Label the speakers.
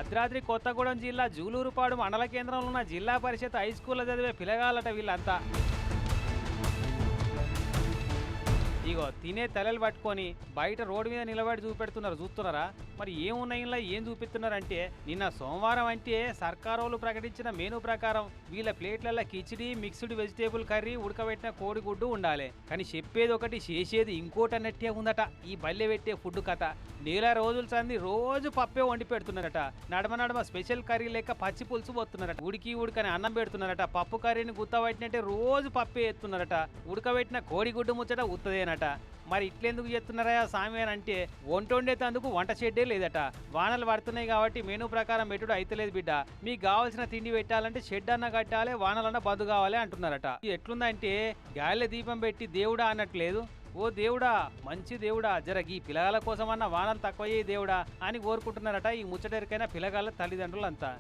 Speaker 1: భద్రాద్రి కొత్తగూడెం జిల్లా జూలూరుపాడు మండల కేంద్రంలో ఉన్న జిల్లా పరిషత్ హై స్కూల్లో చదివే పిల్లగాళ్ళట వీళ్ళంతా. ఇగో తినే తలలు పట్టుకొని బయట రోడ్డు మీద నిలబడి చూస్తున్నారా? మరి ఏమున్నాయి ఇలా ఏం చూపిస్తున్నారంటే, నిన్న సోమవారం అంటే సర్కారోళ్ళు ప్రకటించిన మెనూ ప్రకారం వీళ్ళ ప్లేట్లలో కిచిడి, మిక్స్డ్ వెజిటేబుల్ కర్రీ, ఉడకబెట్టిన కోడిగుడ్డు ఉండాలి. కానీ చెప్పేది ఒకటి చేసేది ఇంకోటి అన్నట్టే ఉందట ఈ బల్లె పెట్టే ఫుడ్ కథ. నెల రోజుల సంది రోజు పప్పే వండి పెడుతున్నారట. నడమ స్పెషల్ కర్రీ లెక్క పచ్చి పులుసు పోతున్నారట. ఉడకని అన్నం పెడుతున్నారట. పప్పు కర్రీని గుత్తబట్టినట్టే రోజు పప్పే ఎత్తున్నారట. ఉడకబెట్టిన కోడిగుడ్డు ముచ్చట ఉత్తదేనట. మరి ఇట్లెందుకు చేస్తున్నారా సామి అని అంటే, వండేందుకు వంట షెడ్డే లేదట. వానలు పడుతున్నాయి కాబట్టి మెనూ ప్రకారం పెట్టుడు అయితలేదు బిడ్డ. మీకు కావాల్సిన తిండి పెట్టాలంటే షెడ్ అన్న కట్టాలి, వానలన్న బంద్ కావాలి అంటున్నారట. ఎట్లుందంటే గాలిలో దీపం పెట్టి దేవుడా అన్నట్లేదు. ఓ దేవుడా, మంచి దేవుడా, జరగి పిల్లగాల కోసమన్నా వానలు తక్కువయ్యే దేవుడా అని కోరుకుంటున్నారట ఈ ముచ్చటరికైన పిల్లగాళ్ళ తల్లిదండ్రులంతా.